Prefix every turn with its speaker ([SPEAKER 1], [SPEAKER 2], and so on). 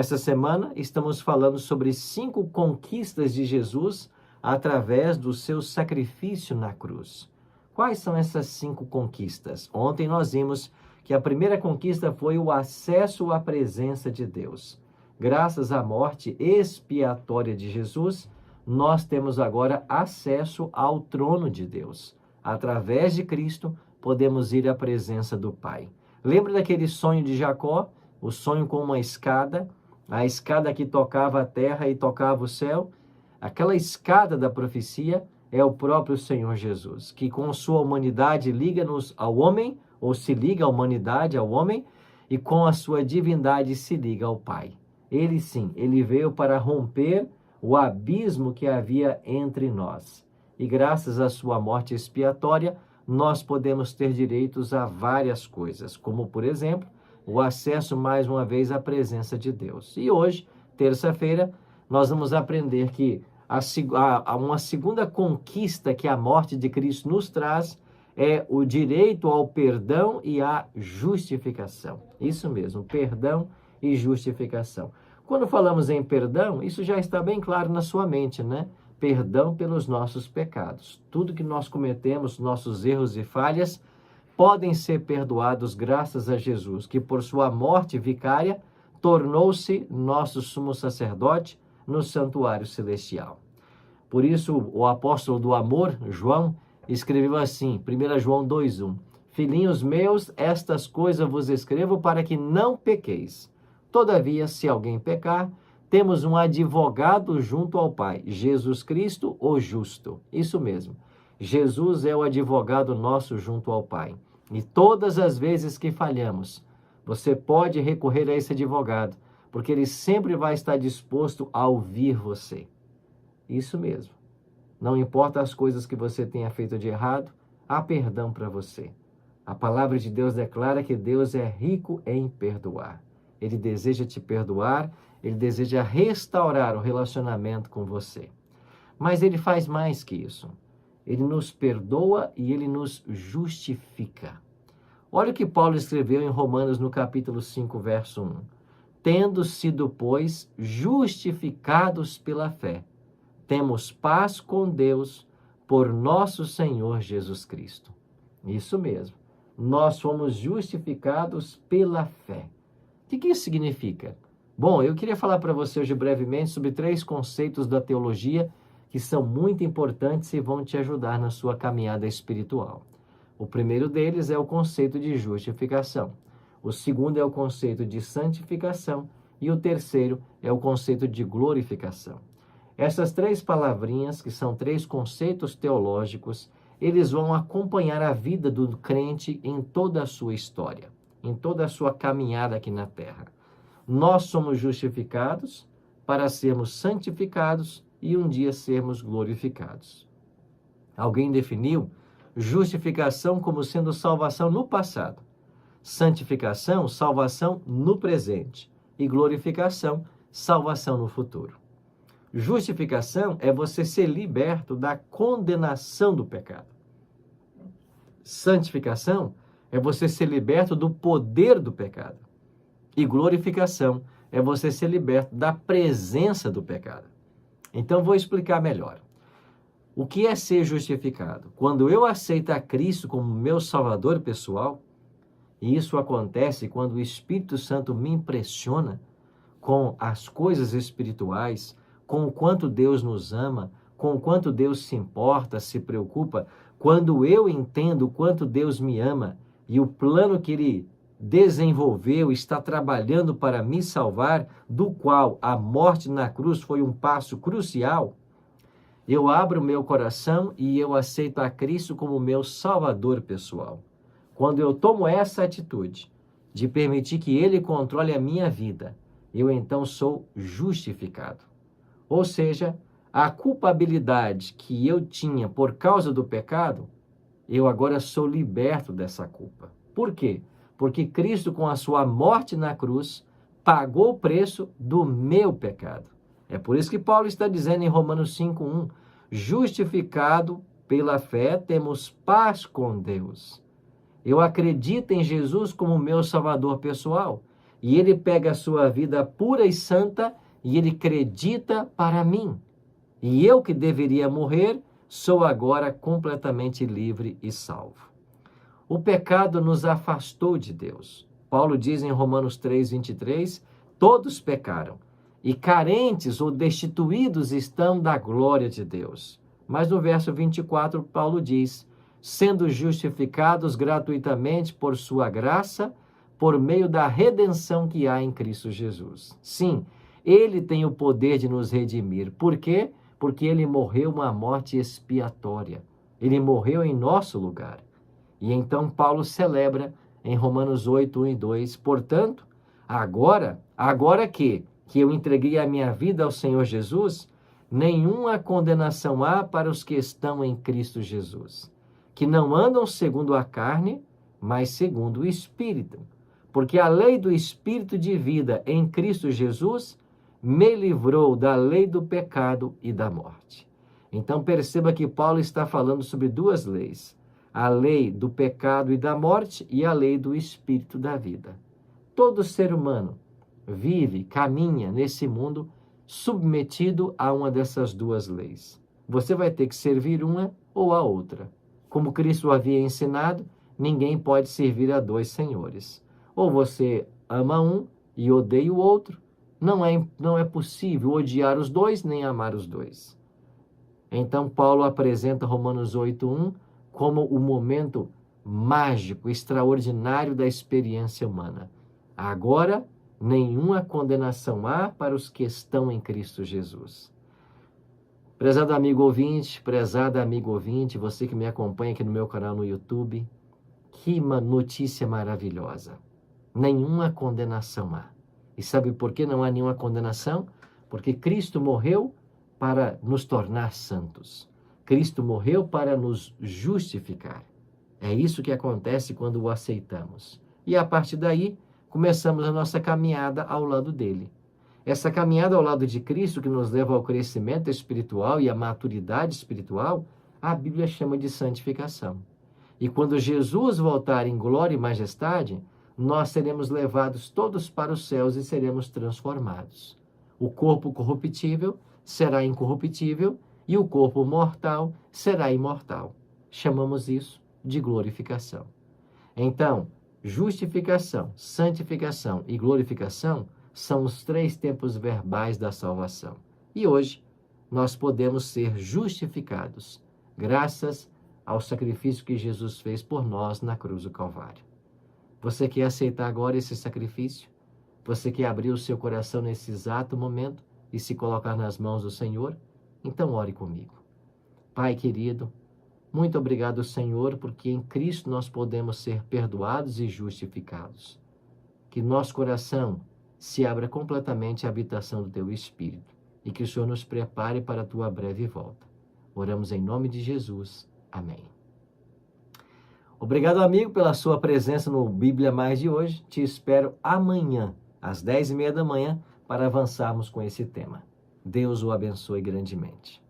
[SPEAKER 1] Essa semana estamos falando sobre 5 conquistas de Jesus através do seu sacrifício na cruz. Quais são essas 5 conquistas? Ontem nós vimos que a primeira conquista foi o acesso à presença de Deus. Graças à morte expiatória de Jesus, nós temos agora acesso ao trono de Deus. Através de Cristo, podemos ir à presença do Pai. Lembra daquele sonho de Jacó? O sonho com uma escada, a escada que tocava a terra e tocava o céu? Aquela escada da profecia é o próprio Senhor Jesus, que com sua humanidade liga-nos ao homem, ou se liga a humanidade ao homem, e com a sua divindade se liga ao Pai. Ele sim, ele veio para romper o abismo que havia entre nós. E graças à sua morte expiatória, nós podemos ter direitos a várias coisas, como, por exemplo, o acesso mais uma vez à presença de Deus. E hoje, terça-feira, nós vamos aprender que uma segunda conquista que a morte de Cristo nos traz é o direito ao perdão e à justificação. Isso mesmo, perdão e justificação. Quando falamos em perdão, isso já está bem claro na sua mente, né? Perdão pelos nossos pecados. Tudo que nós cometemos, nossos erros e falhas, podem ser perdoados graças a Jesus, que por sua morte vicária tornou-se nosso sumo sacerdote no santuário celestial. Por isso, o apóstolo do amor, João, escreveu assim, 1 João 2,1: Filhinhos meus, estas coisas vos escrevo para que não pequeis. Todavia, se alguém pecar, temos um advogado junto ao Pai, Jesus Cristo, o justo. Isso mesmo. Jesus é o advogado nosso junto ao Pai. E todas as vezes que falhamos, você pode recorrer a esse advogado, porque ele sempre vai estar disposto a ouvir você. Isso mesmo. Não importa as coisas que você tenha feito de errado, há perdão para você. A palavra de Deus declara que Deus é rico em perdoar. Ele deseja te perdoar, ele deseja restaurar o relacionamento com você. Mas ele faz mais que isso. Ele nos perdoa e ele nos justifica. Olha o que Paulo escreveu em Romanos no capítulo 5, verso 1. Tendo sido, pois, justificados pela fé, temos paz com Deus por nosso Senhor Jesus Cristo. Isso mesmo. Nós fomos justificados pela fé. O que isso significa? Bom, eu queria falar para você hoje brevemente sobre 3 conceitos da teologia que são muito importantes e vão te ajudar na sua caminhada espiritual. O primeiro deles é o conceito de justificação. O segundo é o conceito de santificação. E o terceiro é o conceito de glorificação. Essas 3 palavrinhas, que são 3 conceitos teológicos, eles vão acompanhar a vida do crente em toda a sua história, em toda a sua caminhada aqui na terra. Nós somos justificados para sermos santificados e um dia sermos glorificados. Alguém definiu justificação como sendo salvação no passado, santificação, salvação no presente, e glorificação, salvação no futuro. Justificação é você ser liberto da condenação do pecado. Santificação é você ser liberto do poder do pecado. E glorificação é você ser liberto da presença do pecado. Então, vou explicar melhor. O que é ser justificado? Quando eu aceito a Cristo como meu Salvador pessoal, e isso acontece quando o Espírito Santo me impressiona com as coisas espirituais, com o quanto Deus nos ama, com o quanto Deus se importa, se preocupa, quando eu entendo o quanto Deus me ama e o plano que Ele desenvolveu, está trabalhando para me salvar, do qual a morte na cruz foi um passo crucial, eu abro meu coração e eu aceito a Cristo como meu Salvador pessoal. Quando eu tomo essa atitude de permitir que Ele controle a minha vida, eu então sou justificado. Ou seja, a culpabilidade que eu tinha por causa do pecado, eu agora sou liberto dessa culpa. Por quê? Porque Cristo, com a sua morte na cruz, pagou o preço do meu pecado. É por isso que Paulo está dizendo em Romanos 5:1, justificado pela fé, temos paz com Deus. Eu acredito em Jesus como meu Salvador pessoal e ele pega a sua vida pura e santa e ele acredita para mim. E eu que deveria morrer, sou agora completamente livre e salvo. O pecado nos afastou de Deus. Paulo diz em Romanos 3:23, todos pecaram e carentes ou destituídos estão da glória de Deus. Mas no verso 24, Paulo diz, sendo justificados gratuitamente por sua graça, por meio da redenção que há em Cristo Jesus. Sim, ele tem o poder de nos redimir. Por quê? Porque ele morreu uma morte expiatória. Ele morreu em nosso lugar. E então Paulo celebra em Romanos 8:1 e 2, portanto, agora que eu entreguei a minha vida ao Senhor Jesus, nenhuma condenação há para os que estão em Cristo Jesus, que não andam segundo a carne, mas segundo o Espírito. Porque a lei do Espírito de vida em Cristo Jesus me livrou da lei do pecado e da morte. Então perceba que Paulo está falando sobre duas leis, a lei do pecado e da morte e a lei do Espírito da vida. Todo ser humano vive, caminha nesse mundo submetido a uma dessas duas leis. Você vai ter que servir uma ou a outra. Como Cristo havia ensinado, ninguém pode servir a dois senhores. Ou você ama um e odeia o outro. Não é possível odiar os dois nem amar os dois. Então Paulo apresenta Romanos 8:1 como o momento mágico, extraordinário da experiência humana. Agora, nenhuma condenação há para os que estão em Cristo Jesus. Prezado amigo ouvinte, prezada amigo ouvinte, você que me acompanha aqui no meu canal no YouTube, que notícia maravilhosa. Nenhuma condenação há. E sabe por que não há nenhuma condenação? Porque Cristo morreu para nos tornar santos. Cristo morreu para nos justificar. É isso que acontece quando o aceitamos. E a partir daí, começamos a nossa caminhada ao lado dele. Essa caminhada ao lado de Cristo, que nos leva ao crescimento espiritual e à maturidade espiritual, a Bíblia chama de santificação. E quando Jesus voltar em glória e majestade, nós seremos levados todos para os céus e seremos transformados. O corpo corruptível será incorruptível e o corpo mortal será imortal. Chamamos isso de glorificação. Então, justificação, santificação e glorificação são os três tempos verbais da salvação. E hoje nós podemos ser justificados graças ao sacrifício que Jesus fez por nós na cruz do Calvário. Você quer aceitar agora esse sacrifício? Você quer abrir o seu coração nesse exato momento e se colocar nas mãos do Senhor? Então ore comigo. Pai querido, muito obrigado, Senhor, porque em Cristo nós podemos ser perdoados e justificados. Que nosso coração se abra completamente à habitação do Teu Espírito e que o Senhor nos prepare para a Tua breve volta. Oramos em nome de Jesus. Amém. Obrigado, amigo, pela sua presença no Bíblia Mais de hoje. Te espero amanhã, às 10h30 da manhã, para avançarmos com esse tema. Deus o abençoe grandemente.